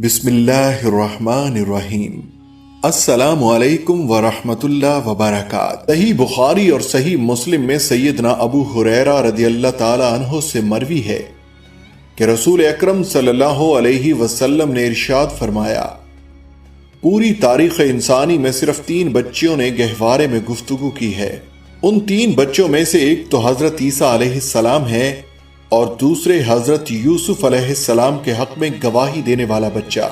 بسم اللہ الرحمن الرحیم۔ السلام علیکم ورحمۃ اللہ وبرکاتہ۔ صحیح بخاری اور صحیح مسلم میں سیدنا ابو ہریرہ رضی اللہ تعالی عنہ سے مروی ہے کہ رسول اکرم صلی اللہ علیہ وسلم نے ارشاد فرمایا، پوری تاریخ انسانی میں صرف 3 بچیوں نے گہوارے میں گفتگو کی ہے۔ ان 3 بچوں میں سے ایک تو حضرت عیسیٰ علیہ السلام ہے اور دوسرے حضرت یوسف علیہ السلام کے حق میں گواہی دینے والا بچہ،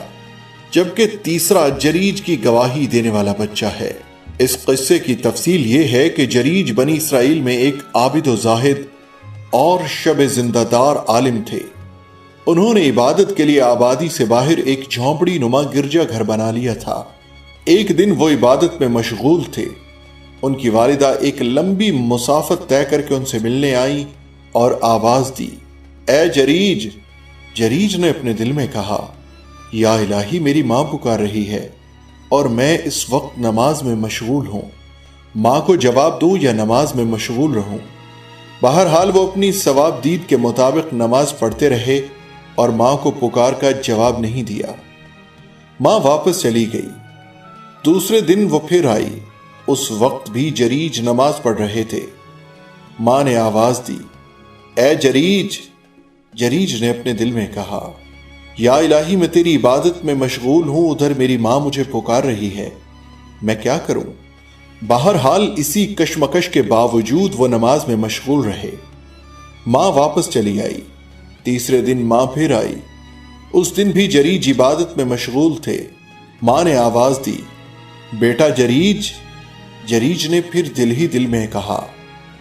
جبکہ تیسرا جریج کی گواہی دینے والا بچہ ہے۔ اس قصے کی تفصیل یہ ہے کہ جریج بنی اسرائیل میں ایک عابد و زاہد اور شب زندہ دار عالم تھے۔ انہوں نے عبادت کے لیے آبادی سے باہر ایک جھونپڑی نما گرجا گھر بنا لیا تھا۔ ایک دن وہ عبادت میں مشغول تھے۔ ان کی والدہ ایک لمبی مسافت طے کر کے ان سے ملنے آئیں اور آواز دی، اے جریج۔ جریج نے اپنے دل میں کہا، یا الہی، میری ماں پکار رہی ہے اور میں اس وقت نماز میں مشغول ہوں۔ ماں کو جواب دوں یا نماز میں مشغول رہوں؟ بہرحال وہ اپنی ثواب دید کے مطابق نماز پڑھتے رہے اور ماں کو پکار کا جواب نہیں دیا۔ ماں واپس چلی گئی۔ دوسرے دن وہ پھر آئی۔ اس وقت بھی جریج نماز پڑھ رہے تھے۔ ماں نے آواز دی، اے جریج۔ جریج نے اپنے دل میں کہا، یا الہی، میں تیری عبادت میں مشغول ہوں، ادھر میری ماں مجھے پکار رہی ہے، میں کیا کروں؟ بہرحال اسی کشمکش کے باوجود وہ نماز میں مشغول رہے۔ ماں واپس چلی آئی۔ تیسرے دن ماں پھر آئی۔ اس دن بھی جریج عبادت میں مشغول تھے۔ ماں نے آواز دی، بیٹا جریج۔ جریج نے پھر دل ہی دل میں کہا،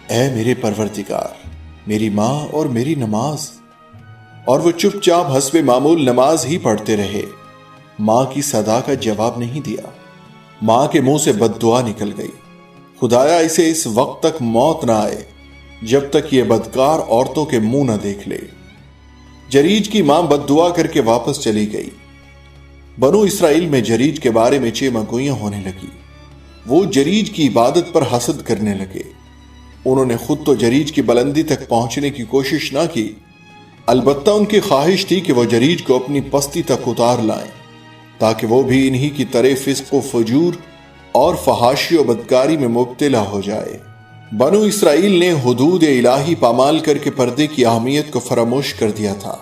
اے میرے پروردگار، میری ماں اور میری نماز، اور وہ چپ چاپ حسب معمول نماز ہی پڑھتے رہے۔ ماں کی صدا کا جواب نہیں دیا۔ ماں کے منہ سے بد دعا نکل گئی، خدایا اسے اس وقت تک موت نہ آئے جب تک یہ بدکار عورتوں کے منہ نہ دیکھ لے۔ جریج کی ماں بد دعا کر کے واپس چلی گئی۔ بنو اسرائیل میں جریج کے بارے میں چیمگوئیاں ہونے لگی۔ وہ جریج کی عبادت پر حسد کرنے لگے۔ انہوں نے خود تو جریج کی بلندی تک پہنچنے کی کوشش نہ کی، البتہ ان کی خواہش تھی کہ وہ جریج کو اپنی پستی تک اتار لائیں تاکہ وہ بھی انہی کی طرح فسق و فجور اور فحاشی و بدکاری میں مبتلا ہو جائے۔ بنو اسرائیل نے حدود الہی پامال کر کے پردے کی اہمیت کو فراموش کر دیا تھا،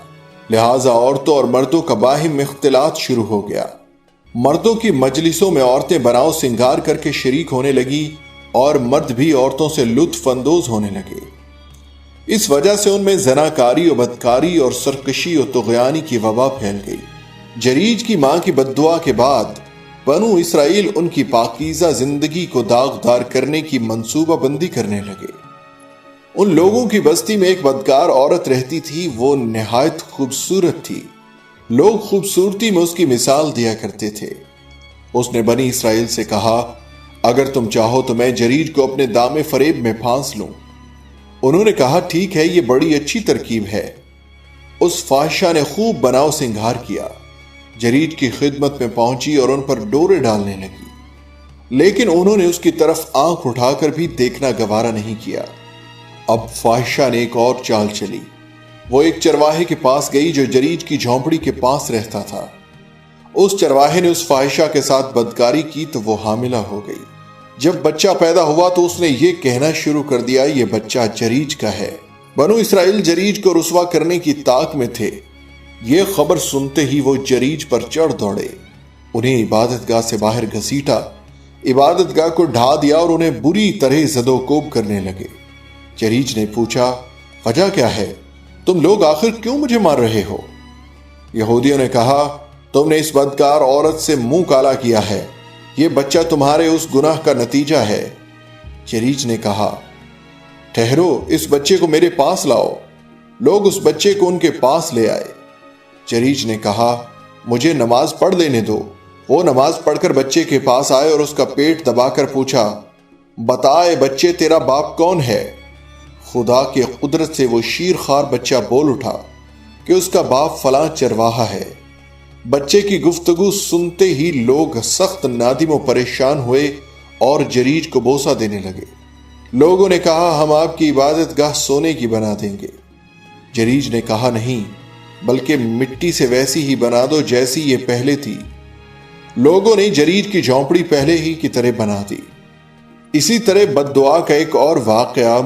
لہٰذا عورتوں اور مردوں کا باہم اختلاط شروع ہو گیا۔ مردوں کی مجلسوں میں عورتیں بناؤ سنگار کر کے شریک ہونے لگی اور مرد بھی عورتوں سے لطف اندوز ہونے لگے۔ اس وجہ سے ان میں زناکاری و بدکاری اور سرکشی و طغیانی کی وبا پھیل گئی۔ جریج کی ماں کی بد دعا کے بعد بنو اسرائیل ان کی پاکیزہ زندگی کو داغدار کرنے کی منصوبہ بندی کرنے لگے۔ ان لوگوں کی بستی میں ایک بدکار عورت رہتی تھی۔ وہ نہایت خوبصورت تھی۔ لوگ خوبصورتی میں اس کی مثال دیا کرتے تھے۔ اس نے بنی اسرائیل سے کہا، اگر تم چاہو تو میں جریج کو اپنے دام فریب میں پھانس لوں۔ انہوں نے کہا، ٹھیک ہے، یہ بڑی اچھی ترکیب ہے۔ اس فاحشہ نے خوب بناؤ سنگار کیا، جریج کی خدمت میں پہنچی اور ان پر ڈورے ڈالنے لگی، لیکن انہوں نے اس کی طرف آنکھ اٹھا کر بھی دیکھنا گوارا نہیں کیا۔ اب فاحشہ نے ایک اور چال چلی۔ وہ ایک چرواہے کے پاس گئی جو جریج کی جھونپڑی کے پاس رہتا تھا۔ اس چرواہے نے اس فاحشہ کے ساتھ بدکاری کی تو وہ حاملہ ہو گئی۔ جب بچہ پیدا ہوا تو اس نے یہ کہنا شروع کر دیا، یہ بچہ جریج کا ہے۔ بنو اسرائیل جریج کو رسوا کرنے کی طاق میں تھے۔ یہ خبر سنتے ہی وہ جریج پر چڑھ دوڑے، انہیں عبادت گاہ سے باہر گھسیٹا، عبادت گاہ کو ڈھا دیا اور انہیں بری طرح زد و کوب کرنے لگے۔ جریج نے پوچھا، وجہ کیا ہے؟ تم لوگ آخر کیوں مجھے مار رہے ہو؟ یہودیوں نے کہا، تم نے اس بدکار عورت سے منہ کالا کیا ہے، یہ بچہ تمہارے اس گناہ کا نتیجہ ہے۔ جریج نے کہا، ٹھہرو، اس بچے کو میرے پاس لاؤ۔ لوگ اس بچے کو ان کے پاس لے آئے۔ جریج نے کہا، مجھے نماز پڑھ لینے دو۔ وہ نماز پڑھ کر بچے کے پاس آئے اور اس کا پیٹ دبا کر پوچھا، بتائے بچے، تیرا باپ کون ہے؟ خدا کی قدرت سے وہ شیر خوار بچہ بول اٹھا کہ اس کا باپ فلاں چرواہا ہے۔ بچے کی گفتگو سنتے ہی لوگ سخت نادم و پریشان ہوئے اور جریج کو بوسہ دینے لگے۔ لوگوں نے کہا، ہم آپ کی عبادت گاہ سونے کی بنا دیں گے۔ جریج نے کہا، نہیں، بلکہ مٹی سے ویسی ہی بنا دو جیسی یہ پہلے تھی۔ لوگوں نے جریر کی جھونپڑی پہلے ہی کی طرح بنا دی۔ اسی طرح بد دعا کا ایک اور واقعہ